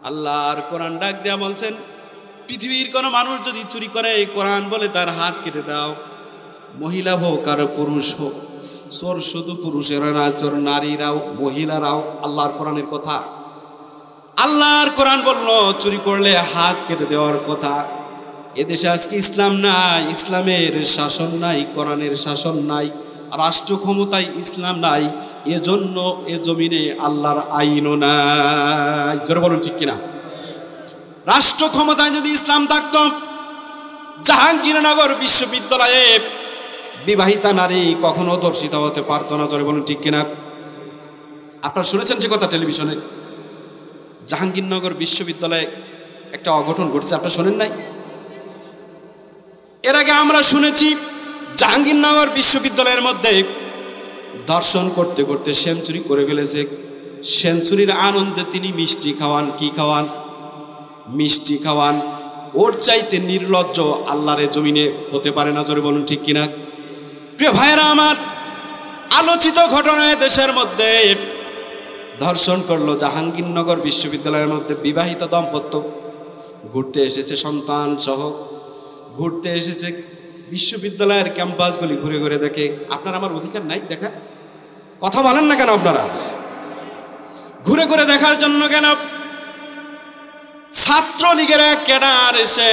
আল্লাহর কোরআন ডাক দেয়া বলছেন, পৃথিবীর কোনো মানুষ যদি চুরি করে কোরআন বলে তার হাত কেটে দাও। মহিলা হোক আর পুরুষ হোক, চোর শুধু পুরুষেরা না, চোর নারীরাও মহিলারাও। আল্লাহর কোরআনের কথা, আল্লাহর কোরআন বললো চুরি করলে হাত কেটে দেওয়ার কথা। এদেশে আজকে ইসলাম নাই, ইসলামের শাসন নাই, কোরআনের শাসন নাই, রাষ্ট্র ক্ষমতায় ইসলাম নাই, এজন্য এ জমিনে আল্লাহর আইনও নাই। জোরে বলুন ঠিক কিনা? রাষ্ট্র ক্ষমতায় যদি ইসলাম থাকত, জাহাঙ্গীরনগর বিশ্ববিদ্যালয়ে বিবাহিতা নারী কখনো ধর্ষিত হতে পারতো না। জোরে বলুন ঠিক কিনা? আপনারা শুনেছেন যে কথা টেলিভিশনে? জাহাঙ্গীরনগর বিশ্ববিদ্যালয়ে একটা অঘটন ঘটছে, আপনারা শোনেন নাই? এর আগে আমরা শুনেছি জাহাঙ্গীরনগর বিশ্ববিদ্যালয়ের মধ্যে ধর্ষণ করতে করতে সেঞ্চুরি করে ফেলেছে। সেঞ্চুরির আনন্দে তিনি মিষ্টি খাওয়ান। কি খাওয়ান? মিষ্টি খাওয়ান। ওর চাইতে নির্লজ্জ আল্লাহর জমিনে হতে পারে না। জোরে বলুন ঠিক কিনা? প্রিয় ভাইয়েরা আমার, আলোচিত ঘটনায় দেশের মধ্যে ধর্ষণ করলো জাহাঙ্গীরনগর বিশ্ববিদ্যালয়ের মধ্যে বিবাহিত দম্পত্য। ঘুরতে এসেছে সন্তান সহ, ঘুরতে এসেছে বিশ্ববিদ্যালয়ের ক্যাম্পাসগুলি ঘুরে ঘুরে দেখে। আপনার আমার অধিকার নাই দেখার? কথা বলেন না কেন আপনারা? ঘুরে ঘুরে দেখার জন্য কেন? ছাত্রলীগের এক ক্যাডার এসে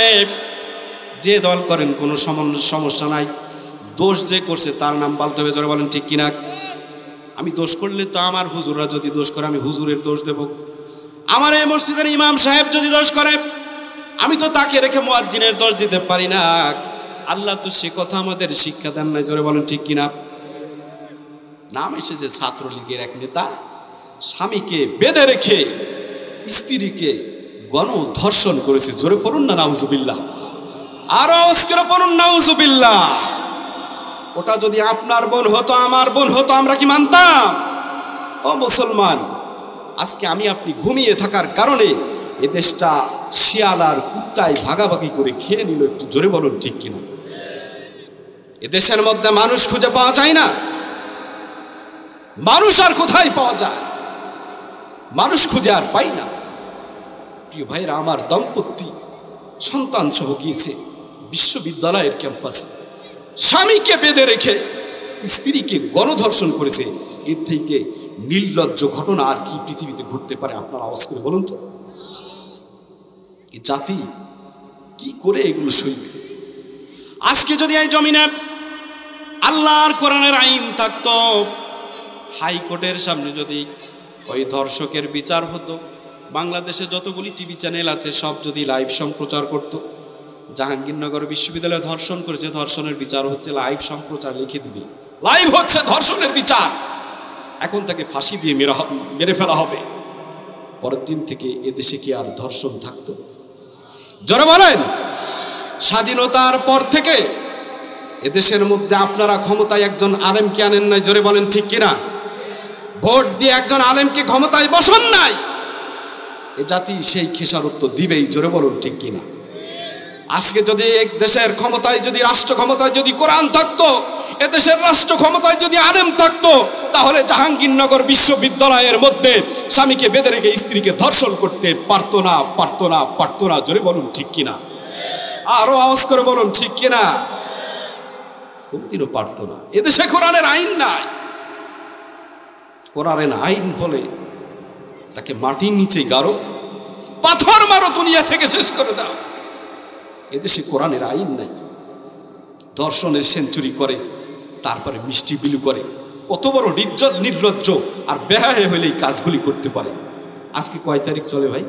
যে দল করেন কোনো সমস্যা নাই, দোষ যে করছে তার নাম বলতে হবে। জোরে বলেন ঠিক কিনা? আমি দোষ করলে তো আমার হুজুররা যদি দোষ করে আমি হুজুরের দোষ দেব। আমার এই মসজিদের ইমাম সাহেব যদি দোষ করে আমি তো তাকে রেখে মুয়াজ্জিনের দোষ দিতে পারি না। আল্লাহ তো সে কথা আমাদের শিক্ষা দেন নাই। জোরে বলেন ঠিক কিনা? নাম এসেছে ছাত্রলীগের এক নেতা স্বামীকে বেঁধে রেখে স্ত্রীকে গণধর্ষণ করেছে। জোরে পড়ুন না নাউজুবিল্লাহ, আরো আওয়াজ পড়ুন নাউজুবিল্লাহ। ওটা যদি আপনার বোন হতো, আমার বোন হতো, আমরা কি মানতাম? ও মুসলমান, আজকে আমি আপনি ঘুমিয়ে থাকার কারণে এ দেশটা শিয়াল আর কুত্তায় ভাগাভাগি করে খেয়ে নিল। একটু জোরে বলুন ঠিক কিনা? এদেশের মধ্যে মানুষ খুঁজে পাওয়া যায় না। মানুষ আর কোথায় পাওয়া যায়? মানুষ খুঁজে আর পাই না। প্রিয় ভাইরা আমার, দম্পতি সন্তান সহ গিয়েছে বিশ্ববিদ্যালয়ের ক্যাম্পাসে, স্বামীকে বেঁধে রেখে স্ত্রীকে গণধর্ষণ করেছে। এর থেকে নির্লজ্জ ঘটনা আর কি পৃথিবীতে ঘটতে পারে? আপনারা আওয়াজ করে বলুন তো। এই জাতি কি করে এগুলো সইবে? আজকে যদি এই জমিনে আল্লাহর কোরআনের আইন থাকতো, হাইকোর্টের সামনে যদি ওই ধর্ষকের বিচার হতো, বাংলাদেশে যতগুলি টিভি চ্যানেল আছে সব যদি লাইভ সম্প্রচার করত, জাহাঙ্গীরনগর বিশ্ববিদ্যালয়ে ধর্ষণ করেছে, ধর্ষণের বিচার হচ্ছে, লাইভ সম্প্রচার লিখে দিবে, লাইভ হচ্ছে ধর্ষণের বিচার, এখন তাকে ফাঁসি দিয়ে মেরে ফেলা হবে। পরের দিন থেকে এদেশে কি আর ধর্ষণ থাকতো? জোরে বলেন। স্বাধীনতার পর থেকে এদেশের মধ্যে আপনারা ক্ষমতায় একজন আলেমকে আনেন নাই। জোরে বলেন ঠিক কিনা? ভোট দিয়ে একজন আলেমকে ক্ষমতায় বসান নাই। এ জাতি সেই খেসারত তো দিবেই। জোরে বলুন ঠিক কিনা? আজকে যদি এক দেশের ক্ষমতায়, যদি রাষ্ট্র ক্ষমতায় যদি কোরআন থাকতো, এদেশের রাষ্ট্র ক্ষমতায় যদি আলেম থাকতো, তাহলে জাহাঙ্গীরনগর বিশ্ববিদ্যালয়ের মধ্যে স্বামীকে বেঁধে রেখে স্ত্রীকে ধর্ষণ করতে পারতো না, পারতো না, পারতো না। জোরে বলুন ঠিক কিনা? আরো আওয়াজ করে বলুন ঠিক কিনা? কোনোদিনও পারতো না। এদেশে কোরআনের আইন নাই। কোরআনের আইন বলে তাকে মাটির নিচে গাড়ো, পাথর মারো, দুনিয়া থেকে শেষ করে দাও। এদেশে কোরআনের আইন নাই। ধর্ষণের সেঞ্চুরি করে, তারপরে মিষ্টি বিলু করে। কত বড় নির্লজ্জ আর বেহায়া হলে এই কাজগুলি করতে পারে। আজকে কয় তারিখ চলে ভাই?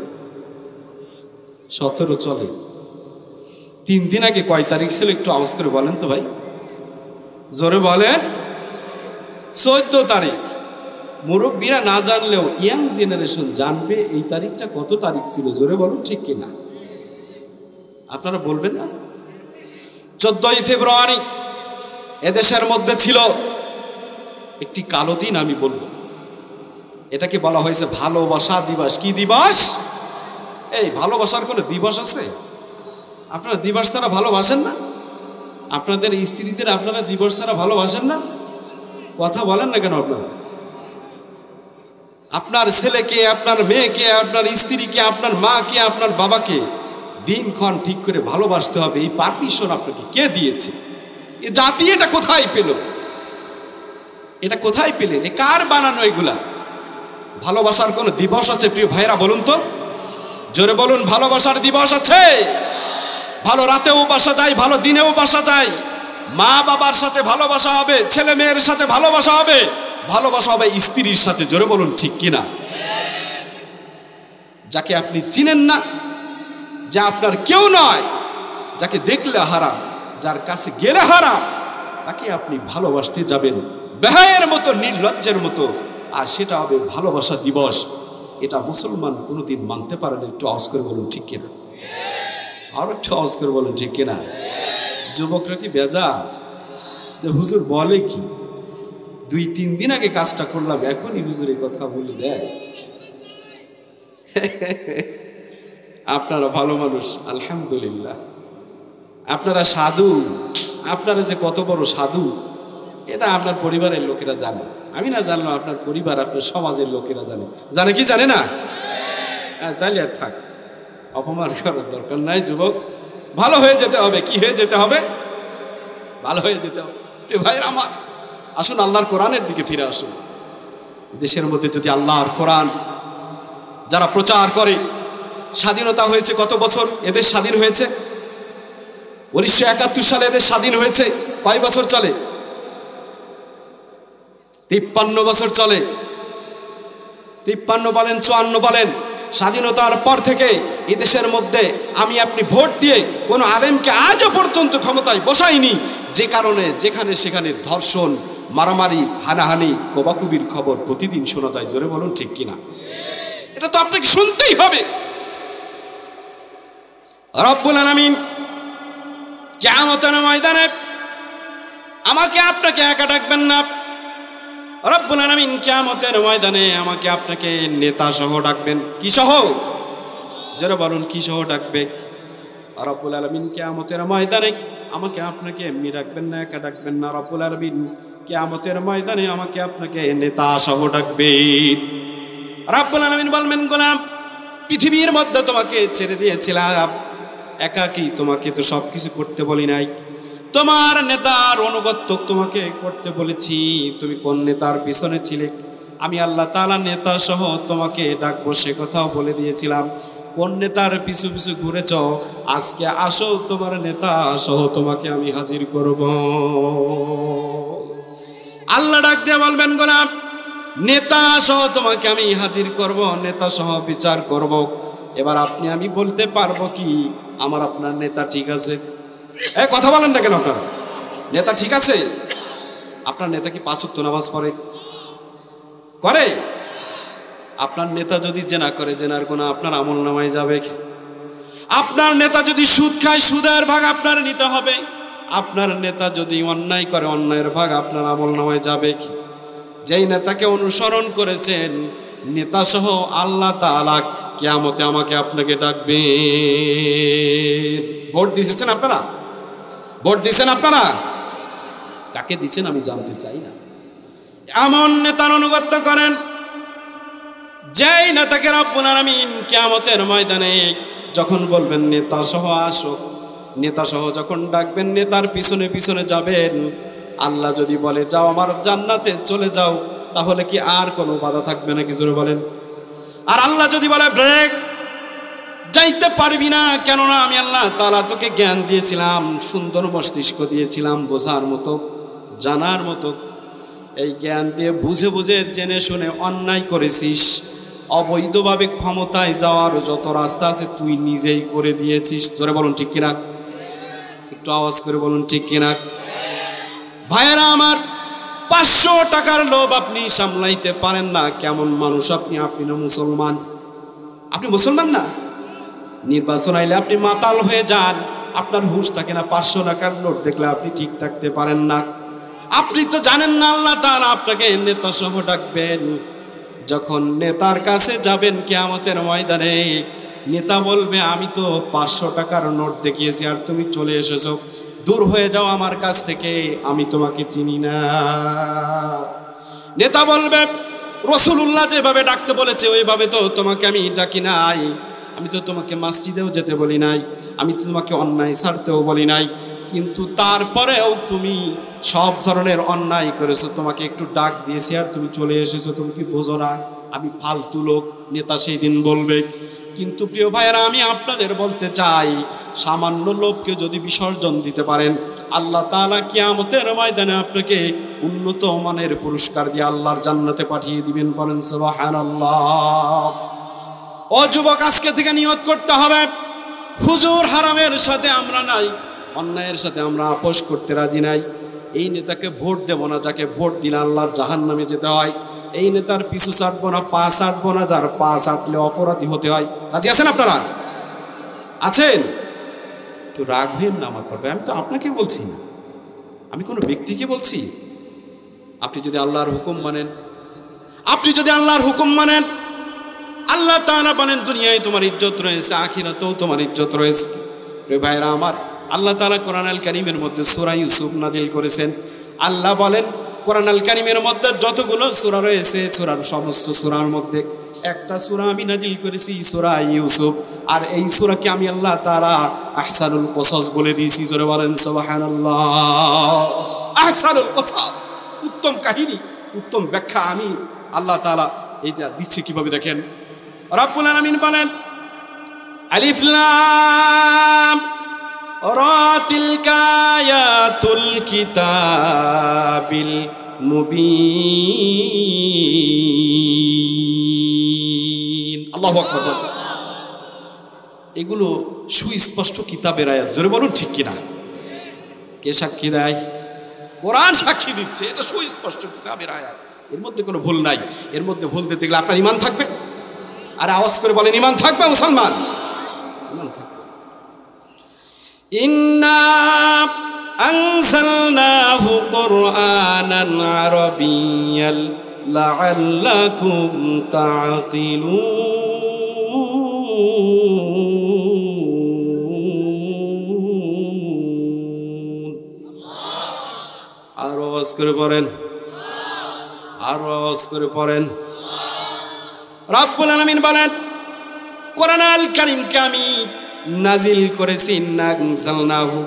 17 চলে। 3 দিন আগে কয় তারিখ ছিল একটু আওয়াজ করে বলেন তো ভাই, জোরে বলেন। 14 তারিখ। মুরব্বীরা না জানলেও ইয়াং জেনারেশন জানবে এই তারিখটা কত তারিখ ছিল। জোরে বলুন ঠিক কিনা? আপনারা বলবেন না? 14ই ফেব্রুয়ারি এদেশের মধ্যে ছিল একটি কালো দিন। আমি বলবো এটাকে বলা হয়েছে ভালোবাসা দিবস। কি দিবস? এই ভালোবাসার কোনো দিবস আছে? আপনারা দিবস ছাড়া ভালোবাসেন না? আপনাদের স্ত্রীদের আপনারা দিবস ছাড়া ভালোবাসেন না? কথা বলেন না কেন আপনারা? আপনার ছেলেকে, আপনার মেয়েকে, আপনার স্ত্রীকে, আপনার মাকে, আপনার বাবাকে দিনক্ষণ ঠিক করে ভালোবাসতে হবে। এই পারমিশন আপনাকে কে দিয়েছে? এ জাতি এটা কোথায় পেল? এটা কোথায় পেলেন? এ কার বানানো এগুলা? ভালোবাসার কোনো দিবস আছে প্রিয় ভাইরা? বলুন তো, জোরে বলুন, ভালোবাসার দিবস আছে? ভালো রাতেও বাসা যায়, ভালো দিনেও বাসা যায়। মা বাবার সাথে ভালোবাসা হবে, ছেলে মেয়ের সাথে ভালোবাসা হবে, ভালোবাসা হবে স্ত্রীর সাথে। জোরে বলুন ঠিক কিনা? যাকে আপনি চিনেন না, যা আপনার কেউ নয়, যাকে দেখলে হারাম, যার কাছে গেলে হারাম, তাকে আপনি ভালোবাসতে যাবেন বেহায়ের মতো, নির্লজ্জের মতো, আর সেটা হবে ভালোবাসা দিবস। এটা মুসলমান কোনোদিন মানতে পারে না। একটু আওয়াজ করে বলুন ঠিক কিনা? আর একটু আওয়াজ করে বলুন ঠিক কিনা? যুবকরা কি বেজার যে হুজুর বলে কি, 2-3 দিন আগে কাজটা করলাম, এখনই হুজুর এই কথা বলে দেয়। আপনারা ভালো মানুষ, আলহামদুলিল্লাহ। আপনারা সাধু, আপনারা যে কত বড় সাধু এটা আপনার পরিবারের লোকেরা জানে। আমি না জানলাম, আপনার পরিবার, আপনার সমাজের লোকেরা জানে। জানে কি জানে না? তাহলে আর থাক, অপমান করার দরকার নাই। যুবক, ভালো হয়ে যেতে হবে। কি হয়ে যেতে হবে? ভালো হয়ে যেতে হবে। ভাইয়ের আমার, আসুন আল্লাহর কোরআনের দিকে ফিরে আসুন। দেশের মধ্যে যদি আল্লাহর কোরআন যারা প্রচার করে, স্বাধীনতা হয়েছে কত বছর? এদের স্বাধীন হয়েছে 1971 সালে এদের স্বাধীন হয়েছে। কয় বছর চলে? 53 বছর চলে। 53 বলেন, 54 বলেন, স্বাধীনতার পর থেকে এদেশের মধ্যে আমি আপনি ভোট দিয়ে কোনো আলেমকে আজও পর্যন্ত ক্ষমতায় বসাইনি, যে কারণে যেখানে সেখানে ধর্ষণ, মারামারি, হানাহানি, কোবাকুবির খবর প্রতিদিন শোনা যায়। জোরে বলুন ঠিক কিনা? এটা তো আপনাকে শুনতেই হবে। রব্বুল আলামিন কিয়ামতের ময়দানে আমাকে আপনাকে একা ডাকবেন না। রব্বুল আলামিন কিয়ামতের ময়দানে আমাকে আপনাকে নেতা সহ ডাকবেন। কি সহ? যারা বলুন কি সহ ডাকবে? রব্বুল আলামিন কিয়ামতের ময়দানে আমাকে আপনাকে এমনি ডাকবেন না, একা ডাকবেন না। রব্বুল আলামিন কিয়ামতের ময়দানে আমাকে আপনাকে নেতা সহ ডাকবে। রব্বুল আলামিন বলবেন, গোলাম, পৃথিবীর মধ্যে তোমাকে ছেড়ে দিয়েছিলাম একাকী, তোমাকে তো সব কিছু করতে বলি নাই। তোমার নেতার অনুগত্য তোমাকে করতে বলেছি। তুমি কোন নেতার পিছনে ছিলে? আমি আল্লাহ তাআলা নেতা সহ তোমাকে ডাকবো, সে কথাও বলে দিয়েছিলাম। কোন নেতার পিছু পিছু ঘুরেছ? আজকে আসো, তোমার নেতা সহ তোমাকে আমি হাজির করব। আল্লাহ ডাক দিয়ে বলবেন, গোলাম, নেতা সহ তোমাকে আমি হাজির করব, নেতা সহ বিচার করব। এবার আপনি আমি বলতে পারবো কি আমার আপনার নেতা ঠিক আছে? কথা বলেন না কেন? আপনারা নেতা ঠিক আছে? আপনার নেতা কি 5 ওয়াক্ত নামাজ পড়ে? করে? আপনার নেতা যদি জেনা করে, জেনার গুনাহ আপনার আমলনামায় যাবে। আপনার নেতা যদি সুদ খায়, সুদের ভাগ আপনার নিতে হবে। আপনার নেতা যদি অন্যায় করে, অন্যায়ের ভাগ আপনার আমলনামায় যাবে। যেই নেতাকে অনুসরণ করেছেন, নেতা সহ আল্লাহ তাআলা কিয়ামতে আমাকে আপনাকে ডাকবে। ভোট দিয়েছেন আপনারা? ভোট দিয়েছেন আপনারা? কাকে দিচ্ছেন আমি জানতে চাই না। এমন নেতার অনুগত্য করেন যেই নেতাকে রব্বুল আলামিন কিয়ামতের ময়দানে যখন বলবেন নেতা সহ আসো, নেতা সহ যখন ডাকবেন, নেতার পিছনে পিছনে যাবেন। আল্লাহ যদি বলে যাও আমার জান্নাতে চলে যাও, তাহলে কি আর কোনো বাধা থাকবে নাকি? জোরে বলেন। আর আল্লাহ যদি বলে ব্রেক, যাইতে পারবি না, কেননা আমি আল্লাহ তাআলা তোকে জ্ঞান দিয়েছিলাম, সুন্দর মস্তিষ্ক দিয়েছিলাম, বোঝার মতো, জানার মতো। এই জ্ঞান দিয়ে বুঝে বুঝে জেনে শুনে অন্যায় করেছিস, অবৈধভাবে ক্ষমতায় যাওয়ার যত রাস্তা আছে তুই নিজেই করে দিয়েছিস। জোরে বলুন ঠিক কিনা? একটু আওয়াজ করে বলুন ঠিক কিনা? ভাইয়েরা আমার, 500 টাকার লোভ আপনি সামলাইতে পারেন না। কেমন মানুষ আপনি? আপনি না মুসলমান? আপনি মুসলমান না? নির্বাচন আইলে আপনি মাতাল হয়ে যান, আপনার হুঁশ থাকে না। 500 টাকার নোট দেখলে আপনি ঠিক থাকতে পারেন না। আপনি তো জানেন না আল্লাহ তাআলা আপনাকে নেতা সহ ডাকবেন। যখন নেতার কাছে যাবেন কিয়ামতের ময়দানে, নেতা বলবে আমি তো 500 টাকার নোট দেখিয়েছি আর তুমি চলে এসেছো, দূর হয়ে যাও আমার কাছ থেকে, আমি তোমাকে চিনি না। নেতা বলবে রাসূলুল্লাহ যেভাবে ডাকতে বলেছে ওইভাবে তো তোমাকে আমি ডাকি নাই, আমি তো তোমাকে মসজিদেও যেতে বলি নাই, আমি তো তোমাকে অন্যায় ছাড়তেও বলি নাই, কিন্তু তারপরেও তুমি সব ধরনের অন্যায় করেছো। তোমাকে একটু ডাক দিয়েছি আর তুমি চলে এসেছো, তুমি কি বোঝো না আমি ফালতু লোক? নেতা সেই দিন বলবে। কিন্তু প্রিয় ভাইয়েরা, আমি আপনাদের বলতে চাই, সামান্য লোভকে যদি বিসর্জন দিতে পারেন, আল্লাহ তাআলা কিয়ামতের ময়দানে আপনাকে উন্নত মানের পুরস্কার দিয়ে আল্লাহর জান্নাতে পাঠিয়ে দিবেন। বলেন সুবহানাল্লাহ। ও যুবক, আজকে থেকে নিয়ত করতে হবে, হুজুর হারামের সাথে আমরা নাই, অন্যায়ের সাথে আমরা আপোষ করতে রাজি নাই। এই নেতাকে ভোট দেব না, যাকে ভোট দিলে আল্লাহর জাহান্নামে যেতে হয়। এই নেতার পিছু ছাড়বো না, পা ছাড়বো না, যার পা ছাড়লে অপরাধী হতে হয়। রাজি আছেন আপনারা? আছেন? কেউ রাগ হইেন না আমার পর্বে, আমি তো আপনাকে বলছি, আমি কোনো ব্যক্তিকে বলছি। আপনি যদি আল্লাহর হুকুম মানেন, আপনি যদি আল্লাহর হুকুম মানেন, আল্লাহ তাআলা বলেন দুনিয়ায় তোমার ইজ্জত রয়েছে, আখিরাতেও তোমার ইজ্জত রয়েছে। ভাইরা আমার, আল্লাহ তাআলা কোরআন আল কারীমের মধ্যে সূরা ইউসুফ নাযিল করেছেন। আল্লাহ বলেন কোরআন আল কারীমের মধ্যে যতগুলো সূরা রয়েছে, সূরার সমস্ত সূরার মধ্যে একটা সূরা আমি নাযিল করেছি, সূরা ইউসুফ। আর এই সূরাকে আমি আল্লাহ তাআলা আহসানুল কসাস বলে দিয়েছি। জোরে বলেন সুবহানাল্লাহ। আহসানুল কসাস, উত্তম কাহিনী, উত্তম ব্যাখ্যা আমি আল্লাহ তাআলা এইটা দিচ্ছে কিভাবে দেখেন। রব্বুল আলামিন বলেন আলিফ লাম রা তিলকা আয়াতুল কিতাবিল মুবিন। আল্লাহু আকবার। এগুলো সুস্পষ্ট কিতাবের আয়াত। জোরে বলুন ঠিক কিনা? কে সাক্ষী দেয়? কোরআন সাক্ষী দিচ্ছে, এটা সুস্পষ্ট কিতাবের আয়াত, এর মধ্যে কোনো ভুল নাই। এর মধ্যে ভুল দিতে গেলে আপনার ঈমান থাকবে। আর আওয়াজ করে বলেন ঈমান থাকবে মুসলমান? ঈমান থাকবে। ইন্না আনজালনাহু কুরআনান আরাবিয়্যান লাআল্লাকুম তা'কিলুন। আর আওয়াজ করে পড়েন, আর আওয়াজ করে পড়েন। রব্বুল আলামিন বলেন কোরআন আল কারীমকে আমি নাজিল করেছি, নাযালনাহু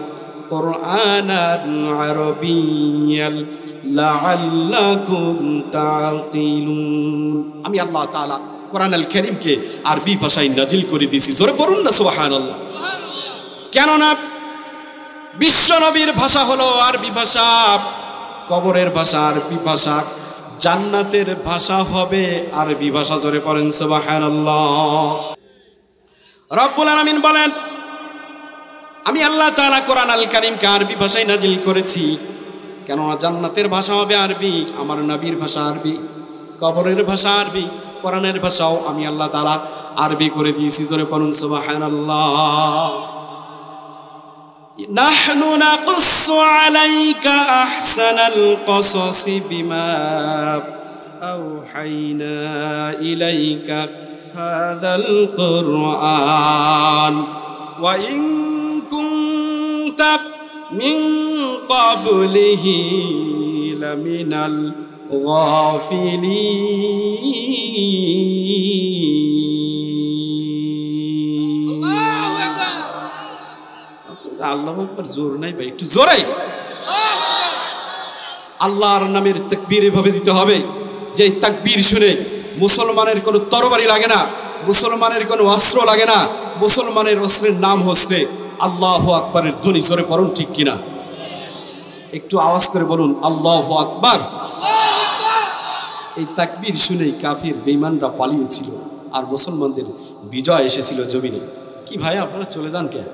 কুরআনান আরাবিয়্যান লাআল্লাকুম তা'কিলুন। আমি আল্লাহ তাআলা কোরআন আল কারীমকে আরবি ভাষায় নাজিল করে দিয়েছি। জোরে পড়ুন না সুবহানাল্লাহ। কেননা বিশ্ব নবীর ভাষা হলো আরবি ভাষা, কবরের ভাষা আরবি ভাষা, জান্নাতের ভাষা হবে আরবি ভাষা। জোরে পড়েন সুবহানাল্লাহ। রব্বুল আলামিন বলেন আমি আল্লাহ তাআলা কোরআন আল কারীমকে আরবি ভাষায় নাজিল করেছি। কেননা জান্নাতের ভাষা হবে আরবি, আমার নবীর ভাষা আরবি, কবরের ভাষা আরবি, কোরআনের ভাষাও আমি আল্লাহ তাআলা আরবি করে দিয়েছি। জোরে পড়ুন সুবহানাল্লাহ। নাহনু নাকুসু আলাইকা আহসানাল কসাসি বিমা আওহাইনা ইলাইকা হাযাল কুরআন ওয়া ইন কুনতা মিন ক্বাবলিহি লামিনাল গাফিলিন। আল্লাহু আকবার। জোর নাই ভাই, একটু জোরে। আল্লাহর নামের তাকবীর এভাবে দিতে হবে যে তাকবীর শুনে মুসলমানের কোনো তরবারি লাগে না, মুসলমানের কোনো অস্ত্র লাগে না, মুসলমানের অস্ত্রের নাম হচ্ছে আল্লাহু আকবারের ধ্বনি। জোরে পড়ুন ঠিক কিনা? একটু আওয়াজ করে বলুন আল্লাহু আকবার। এই তাকবীর শুনেই কাফির বেঈমানরা পালিয়েছিল আর মুসলমানদের বিজয় এসেছিল জমিনে। কি ভাই আপনারা চলে যান কেন?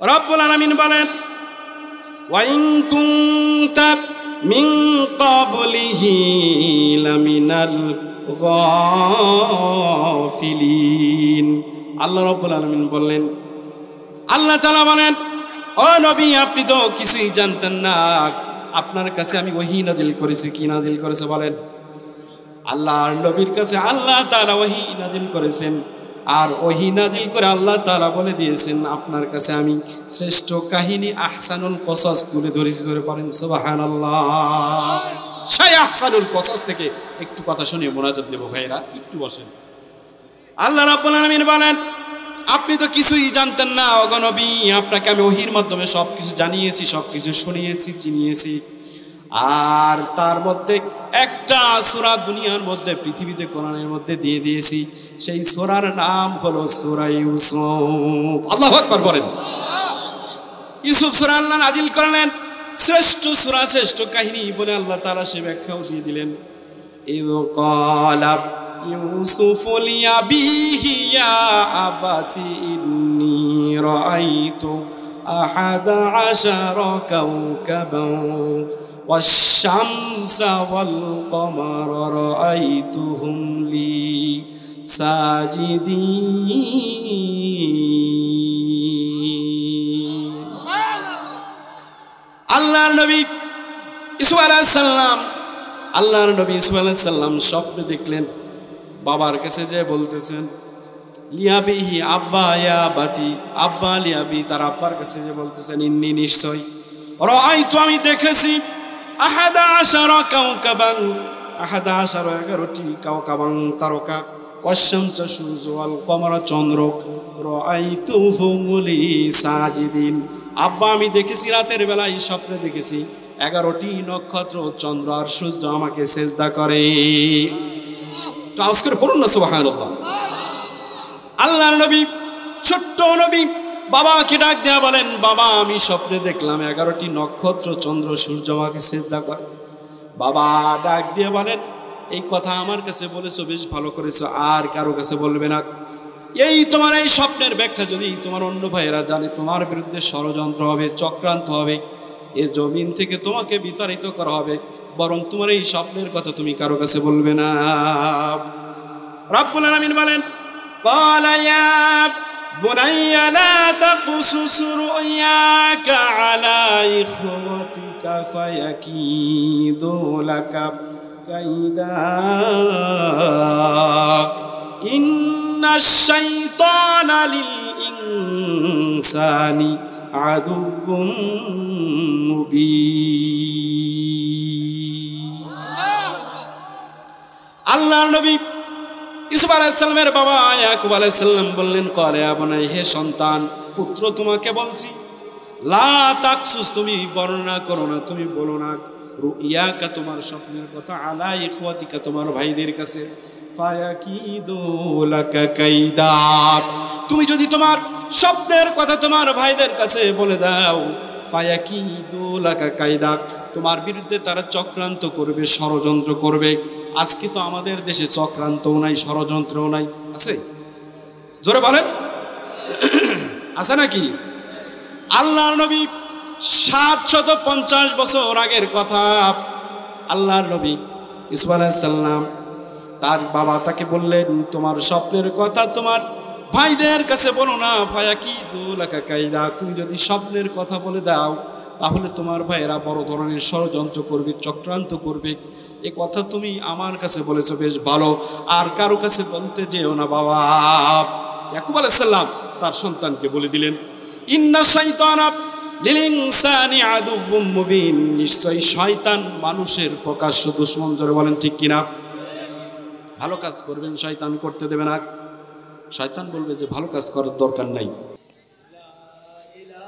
রব্বুল আলামিন বলেন ওয়া ইন কুনতা মিন ক্বাবলিহি লামিনাল গাফিলিন। আল্লাহ রব্বুল আলামিন বললেন, আল্লাহ তাআলা বলেন ও নবী আপনি তো কিছুই জানতেন না, আপনার কাছে আমি ওহী নাজিল করেছি। কি নাজিল করেছে বলেন? আল্লাহর নবীর কাছে আল্লাহ তাআলা ওহী নাজিল করেছেন। আর ওহী নাজিল করে আল্লাহ তাআলা বলে দিয়েছেন আপনার কাছে আমি শ্রেষ্ঠ কাহিনী আহসানুল কসাস তুলে ধরেছি। ধরে পড়েন সুবহানাল্লাহ। সেই আহসানুল কসাস থেকে একটু কথা শুনিয়ে মোনাজাত দেব। ভাইরা একটু বসেন। আল্লাহ রাব্বুল আলামিন বলেন, আপনি তো কিছুই জানতেন না ওগো নবী, আপনাকে আমি ওহীর মাধ্যমে সবকিছু জানিয়েছি, সবকিছু শুনিয়েছি, চিনিয়েছি। আর তার মধ্যে একটা সূরা দুনিয়ার মধ্যে, পৃথিবীতে, কোরআনের মধ্যে দিয়ে দিয়েছি। সেই সূরার নাম হলো সূরা ইউসুফ। আল্লাহু আকবার বলেন। ইউসুফ সূরা আল্লাহ নাজিল করলেন, শ্রেষ্ঠ সূরা, শ্রেষ্ঠ কাহিনী বলে আল্লাহ তাআলা সে ব্যাখ্যাও দিয়ে দিলেন। ইয ক্বালা ইউসুফু লিআবিহি ইয়া আবাতি ইন্নী রাআইতু আহাদা আশারা কাওকাবান ওয়াশ-শামসা ওয়াল কমারা রাআইতুহুম লি সাজিদিন। আল্লাহর নবী ইউসুফ আলাইহিস সালাম, আল্লাহর নবী ইউসুফ আলাইহিস সালাম স্বপ্নে দেখলেন, বাবার কাছে যে বলতেছেন লিয়াবিহি আব্বা ইয়া বাতি, আব্বা লিয়াবি, তার আব্বার কাছে যে বলতেছেন ইন্নী নিশ্চয় রাআইতু, আমি দেখেছি আহাদা আশারা কাওকাবান, আহাদা আশারা 11টি কাওকাবান তারকা, ওয়াশ-শামসা সূর্য, ওয়াল কমারা চন্দ্র, রাআইতুহুম লি সাজিদিন, আব্বা আমি দেখেছি রাতের বেলায় স্বপ্নে দেখেছি 11টি নক্ষত্র, চন্দ্র আর সূর্য আমাকে সেজদা করে। তো আওয়াজ করে পড়ুন না সুবহানাল্লাহ। আল্লাহর নবী, ছোট্ট নবী, বাবাকে ডাক দেয়া বলেন, বাবা আমি স্বপ্নে দেখলাম 11টি নক্ষত্র, চন্দ্র, সূর্য আমাকে সিজদা করে। বাবা ডাক দিয়ে বলেন, এই কথা আমার কাছে বলেছো, বেশ ভালো করেছো, আর কারো কাছে বলবে না। এই তোমার এই স্বপ্নের ব্যাখ্যা যদি তোমার অন্য ভাইয়েরা জানে, তোমার বিরুদ্ধে ষড়যন্ত্র হবে, চক্রান্ত হবে, এ জমিন থেকে তোমাকে বিতাড়িত করা হবে। বরং তোমার এই স্বপ্নের কথা তুমি কারো কাছে বলবে না। রাব্বুল আলামিন বলেন, قال يا بني لا تقصص رؤياك على إخوتك فيكيدوا لك كيدا إن الشيطان للإنسان عدو مبين। الله النبي ইউসুফ আলাইহিস সালামের বাবা ইয়াকুব আলাইহিস সালাম বললেন, ক্বালা ইয়া বুনাই, হে সন্তান, পুত্র তোমাকে বলছি, লা তাকসুস, তুমি বর্ণনা করো না, তুমি বলো না, রুইয়াকা, তোমার স্বপ্নের কথা, আলা ইখওয়াতিকা, তোমার ভাইদের কাছে, ফায়াকিদু লাকা কাইদা, তুমি যদি তোমার স্বপ্নের কথা তোমার ভাইদের কাছে বলে দাও, ফায়াকিদু লাকা কাইদা, তোমার বিরুদ্ধে তারা চক্রান্ত করবে, ষড়যন্ত্র করবে। আজকে তো আমাদের দেশে চক্রান্তও নাই, ষড়যন্ত্রও নাই, আছে? জোরে বলেন, আছে নাকি? আল্লাহর নবী 750 বছর আগের কথা, আল্লাহর নবী ইউসুফ আলাইহিস সালাম, তার বাবা তাকে বললেন, তোমার স্বপ্নের কথা তোমার ভাইদের কাছে বলো না, ফায়াকিদু লাকা কাইদা, তুমি যদি স্বপ্নের কথা বলে দাও তাহলে তোমার ভাইয়েরা বড় ধরনের ষড়যন্ত্র করবে, চক্রান্ত করবে। এ কথা তুমি আমার কাছে বলেছো, বেশ ভালো, আর কারো কাছে বলতে যেও না বাবা। ইয়াকুব আলাইহিস সালাম তার সন্তানকে বলে দিলেন, ইন্না শাইতানা লিল ইনসানি আদুউম মুবিন, নিশ্চয়ই শয়তান মানুষের প্রকাশ্য দুশমন। জোরে বলেন ঠিক কিনা? ভালো কাজ করবেন শয়তান করতে দেবে না, শয়তান বলবে যে ভালো কাজ করার দরকার নাই।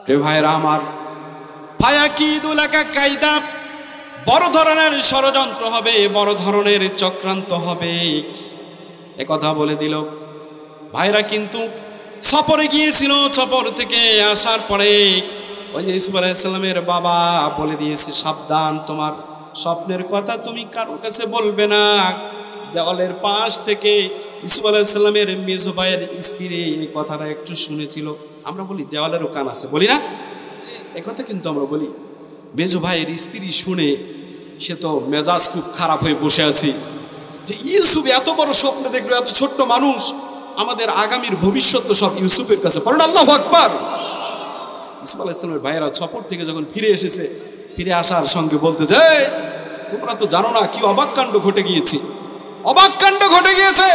প্রিয় ভাইরা আমার, ফায়াকিদু লাকা কাইদা, বড় ধরনের ষড়যন্ত্র হবে, বড় ধরনের চক্রান্ত হবে, এ কথা বলে দিল। ভাইরা কিন্তু সফরে গিয়েছিল, সফর থেকে আসার পরে ওই যে ইউসুফ আলাইহিস সালামের বাবা বলে দিয়েছে, সাবধান, তোমার স্বপ্নের কথা তুমি কারো কাছে বলবে না। দেওয়ালের পাশ থেকে ইউসুফ আলাইহিস সালামের মেজো ভাইয়ের স্ত্রী এই কথাটা একটু শুনেছিল। আমরা বলি দেওয়ালেরও কান আছে, বলি না? এ কথা কিন্তু আমরা বলি। মেজো ভাইয়ের স্ত্রী শুনে সে তো মেজাজ খুব খারাপ হয়ে বসে আছে যে ইউসুফ এত বড় স্বপ্ন দেখলো, এত ছোট্ট মানুষ, আমাদের আগামীর ভবিষ্যৎ তো সব ইউসুফের কাছে। পড়েন আল্লাহু আকবার। ইউসুফ আলাইহিস সালামের ভাইয়েরা সফর থেকে যখন ফিরে এসেছে, ফিরে আসার সঙ্গে বলতে যে, তোমরা তো জানো না কি অবাক কাণ্ড ঘটে গিয়েছে, অবাক কাণ্ড ঘটে গিয়েছে।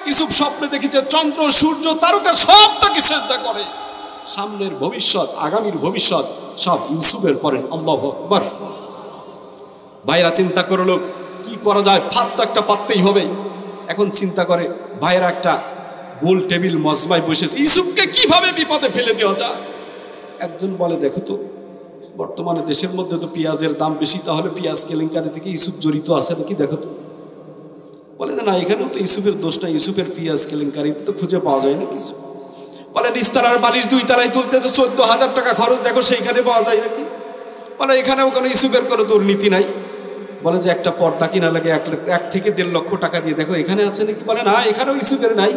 ইউসুফ স্বপ্নে দেখেছে চন্দ্র, সূর্য, তারকা সব তাকে সিজদা করে। সামনের ভবিষ্যৎ, আগামীর ভবিষ্যৎ সব ইউসুফের। পড়েন আল্লাহু আকবার। ভাইরা চিন্তা করলো কি করা যায়, ফাঁদ তো একটা পাততেই হবে। এখন চিন্তা করে ভাইরা একটা গোল টেবিল মজমায় বসেছে, ইউসুফকে কিভাবে বিপদে ফেলে দেওয়া যায়। একজন বলে দেখো তো বর্তমানে দেশের মধ্যে তো পেঁয়াজের দাম বেশি, তাহলে পেঁয়াজ কেলেঙ্কারি থেকে ইউসুফ জড়িত আছে নাকি দেখো তো। বলে যে না, এখানেও তো ইউসুফের দোষ না, ইউসুফের পেঁয়াজ কেলেঙ্কারিতে তো খুঁজে পাওয়া যায় না কিছু। বলে নিস্তারার বালিশ 2 তলায় তুলতে তো 14,000 টাকা খরচ, দেখো সেইখানে পাওয়া যায় নাকি। বলে এখানেও কোনো ইউসুফের কোনো দুর্নীতি নাই। বলে যে একটা পর্দা কিনা লাগে 1 থেকে 1.5 লক্ষ টাকা দিয়ে, দেখো এখানে আছে নাকি। বলে না, এখানেও ইউসুফের নাই।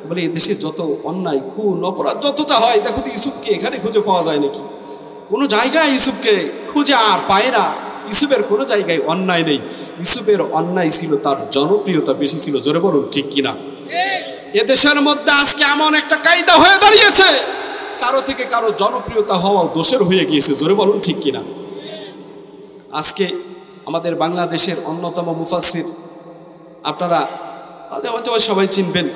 বলে এদেশে যত অন্যায় খুন অপরাধ যতটা হয়, দেখো তো ইউসুফকে এখানে খুঁজে পাওয়া যায় নাকি। কোনো জায়গায় ইউসুফকে খুঁজে আর পায় না। ইউসুফের কোনো জায়গায় অন্যায় নেই, ইউসুফের অন্যায় ছিল তার জনপ্রিয়তা বেশি ছিল। জোরে বলুন ঠিক কিনা। এদেশের মধ্যে আজকে এমন একটা কায়দা হয়ে দাঁড়িয়েছে, কারো থেকে কারো জনপ্রিয়তা হওয়া দোষের হয়ে গিয়েছে। জোরে বলুন ঠিক কিনা। আজকে আমাদের বাংলাদেশের অন্যতম মুফাসসির, আপনারা হয়তো সবাই চিনবেন,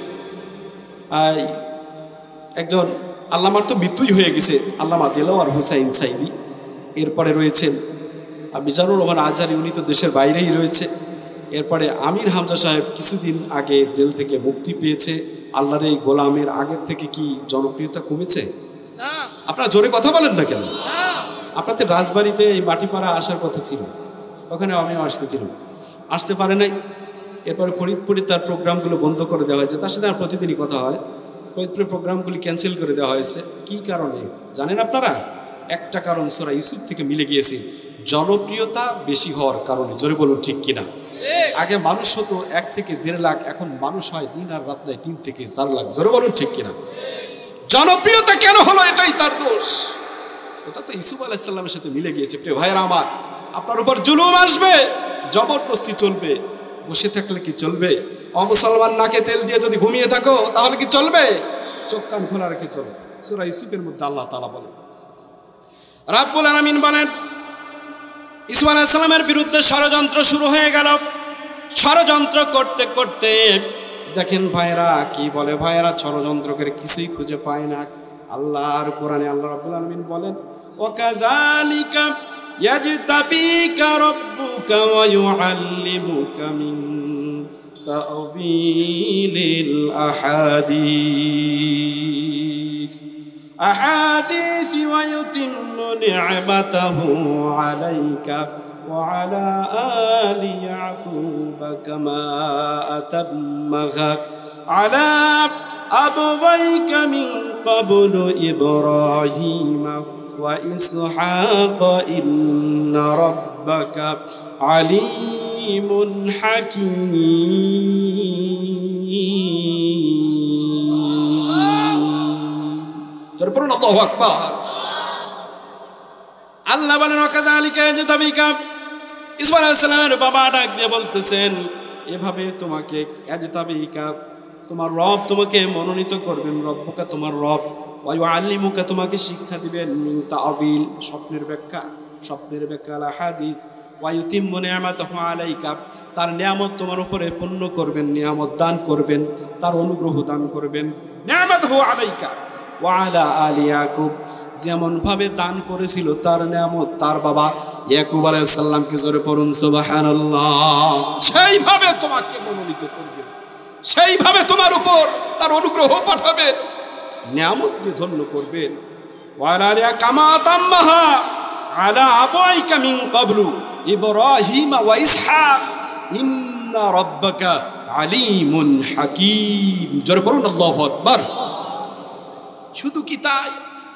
একজন আল্লামার তো মৃত্যুই হয়ে গেছে, আল্লামা দেলোয়ার হোসাইন সাইদি। এরপরে রয়েছেন মিজানুর রহমান আজহারি, উনি তো দেশের বাইরেই রয়েছে। এরপরে আমির হামজা সাহেব কিছুদিন আগে জেল থেকে মুক্তি পেয়েছে। আল্লাহর এই গোলামের আগের থেকে কি জনপ্রিয়তা কমেছে? আপনারা জোরে কথা বলেন না কেন? আপনাদের রাজবাড়িতে এই মাটিপাড়া আসার কথা ছিল, ওখানে আমিও আসতেছিলাম, আসতে পারে নাই। এরপরে ফরিদপুরে তার প্রোগ্রামগুলো বন্ধ করে দেওয়া হয়েছে, তার সাথে আর প্রতিদিনই কথা হয়। ফরিদপুরের প্রোগ্রামগুলি ক্যান্সেল করে দেওয়া হয়েছে। কি কারণে জানেন আপনারা? একটা কারণ সূরা ইউসুফ থেকে মিলে গিয়েছে, জনপ্রিয়তা বেশি হওয়ার কারণে। জোরে বলুন ঠিক কিনা। আগে মানুষ হতো 1 থেকে 1.5 লাখ, এখন মানুষ হয় দিন আর রাত নয় 3 থেকে 4 লাখ। জোরে বলুন ঠিক কিনা। জনপ্রিয়তা কেন হলো? এটাই তার দোষ। ওটা তো ইউসুফ আলাইহিস সালামের সাথে মিলে গিয়েছে। প্রিয় ভাইরা আমার, আপনার উপর জুলুম আসবে, জবরদস্তি চলবে, বসে থাকলে কি চলবে? অমুসলমান নাকে তেল দিয়ে যদি ঘুমিয়ে থাকো তাহলে কি চলবে? চোখ কান খোলা রেখে চলো। সূরা ইউসুফের মধ্যে আল্লাহ তাআলা বলেন, রাব্বুল আলামিন বলেন, ইউসুফ আলাইহিস সালামের বিরুদ্ধে ষড়যন্ত্র শুরু হয়ে গেল। ষড়যন্ত্র করতে করতে দেখেন ভাইরা কি বলে, ভাইরা ষড়যন্ত্র করে কিছুই খুঁজে পায় না। আল্লাহর কোরআনে আল্লাহ রাব্বুল আলামিন বলেন, ওয়াকাযালিকা ইয়াজতাবিকা রাব্বুকা ওয়া ইউআল্লিমুকা মিন তা'ওয়িলিল আহাদিস ওয়া ইউতিম্মু নি'মাতাহু আলাইকা ওয়া আলা আলি ইয়াকুবা কামা আতাম্মাহা আলা আবওয়াইকা মিন ক্বাবলু ইব্রাহিমা ওয়া ইসহাকা ইন্না রাব্বাকা আলিমুন হাকীম। তারপর আল্লাহু আকবার। আল্লাহ বলেন, ওয়াকাযালিকা ইয়াজতাবিকা। ইউসুফ আলাইহিস সালামের বাবা ডাক দিয়ে বলতেছেন, এভাবে তোমাকে ইয়াজতাবিকা, তোমার রব তোমাকে মনোনীত করবেন, রব্বুকা তোমার রব, ওয়া ইউআল্লিমুকা তোমাকে শিক্ষা দিবেন, মিন তা'ওয়িল স্বপ্নের ব্যাখ্যা, স্বপ্নের ব্যাখ্যা, আল হাদিস, ওয়া ইউতিম্মু নি'মাতাহু আলাইকা তার নিয়ামত তোমার উপরে পূর্ণ করবেন, নিয়ামত দান করবেন, তার অনুগ্রহ দান করবেন। নি'মাতাহু আলাইকা ওয়া আলা আলি ইয়াকুব, যেমন ভাবে দান করেছিল তার নিয়ামত তার বাবা ইয়াকুব আলাইহিস সালামকে। জোরে পড়ুন সুবহানাল্লাহ। সেইভাবে তোমাকে মনোনীত করবেন, সেইভাবে তোমার উপর তার অনুগ্রহ পাঠাবেন, নিয়ামত দিয়ে ধন্য করবেন। ওয়া আলা আলি কামা তাম্মাহা আলা আবওয়াইকা মিন ক্বাবলু ইব্রাহিম ওয়া ইসহাক ইন্না রাব্বাকা আলিমুন হাকীম। জোরে পড়ুন আল্লাহু আকবার। শুধু কি তাই,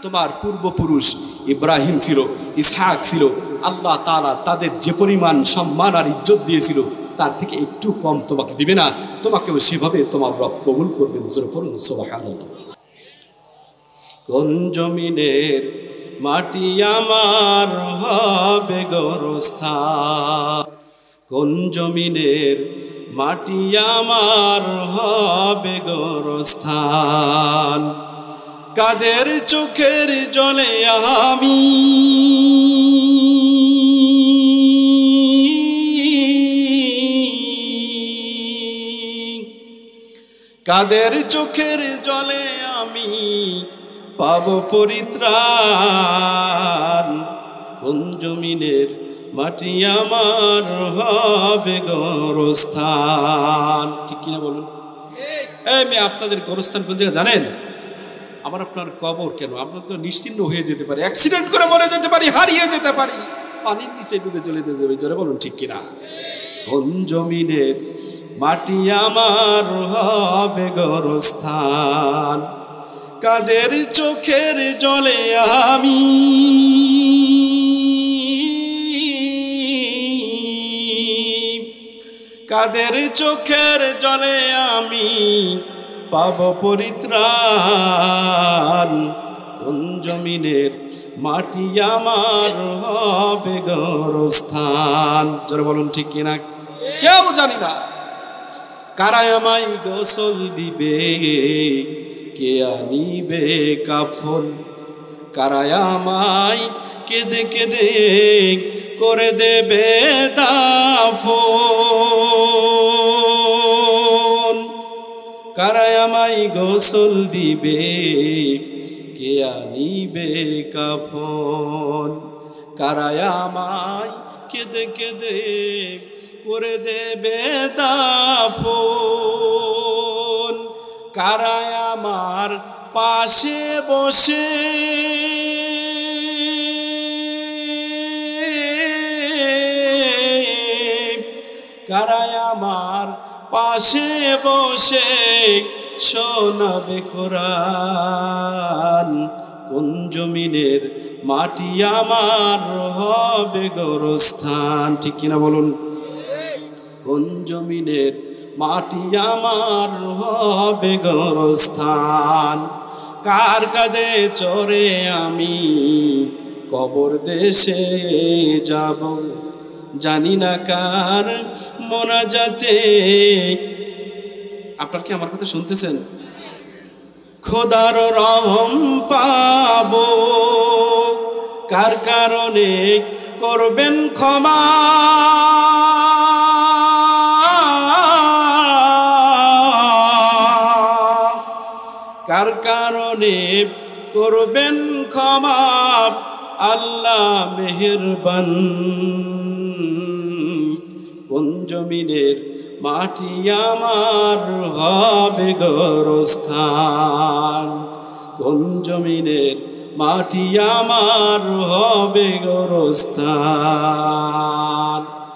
তোমার পূর্বপুরুষ ইব্রাহিম ছিল, ইসহাক ছিল, আল্লাহ তাআলা তাদের যে পরিমাণ সম্মান আর ইজ্জত দিয়েছিল তার থেকে একটু কম তোমাকে দিবে না, তোমাকেও সেভাবে তোমার রব কবুল করবেন। জোরে পড়ুন সুবহানাল্লাহ। কোন জমিনের মাটি আমার হবে গোরস্থান, কোন জমিনের মাটি আমার হবে গোরস্থান, কাদের চোখের জলে আমি কাদের চোখের জলে আমি পাব পরিত্রাণ, কোন জমিনের মাটি আমার হবে গোরস্থান। ঠিক কিনা বলুন? এই মেয়ে, আপনাদের গোরস্থান কোন জায়গায় জানেন? আমার আপনার কবর। কেন? আপনার তো নিশ্চিহ্ন হয়ে যেতে পারে, অ্যাক্সিডেন্ট করে মরে যেতে পারি, হারিয়ে যেতে পারি, পানির নিচে ডুবে চলে যেতে পারি। জোরে বলুন ঠিক কিনা? কোন জমিনের মাটি আমার হবে গোরস্থান, কাদের চোখের জলে আমি কাদের চোখের জলে আমি পাব পরিত্রাণ, কোন জমিনের মাটি আমার হবে গোরস্থান। জোরে বলুন ঠিক কিনা? কেউ জানি না। কারা আমায় গোসল দিবে, কে আনিবে কাফন, কারা আমায় কেঁদে কেঁদে করে দেবে দাফন, কারা আমায় গোসল দিবে, কে আনিবে কাফন, কারা আমায় কেঁদে কেঁদে করে দেবে দাফন, কারা আমার পাশে বসে কারা আমার পাশে বসে শোনাবে কোরআন, কোন জমিনের মাটি আমার হবে গোরস্থান। ঠিক কিনা বলুন? কোন জমিনের মাটি আমার হবে গোরস্থান, কার কাঁধে চড়ে আমি কবর দেশে যাব, জানি না কার মোনাজাতে। আপনার কি আমার কথা শুনতেছেন? খোদার রহম পাবো, কার কারণে করবেন ক্ষমা, কার কারণে করবেন ক্ষমা, আল্লাহ মেহেরবান, কোন জমিনের মাটি আমার হবে গোরস্থান, কোন জমিনের মাটি আমার হবে গোরস্থান।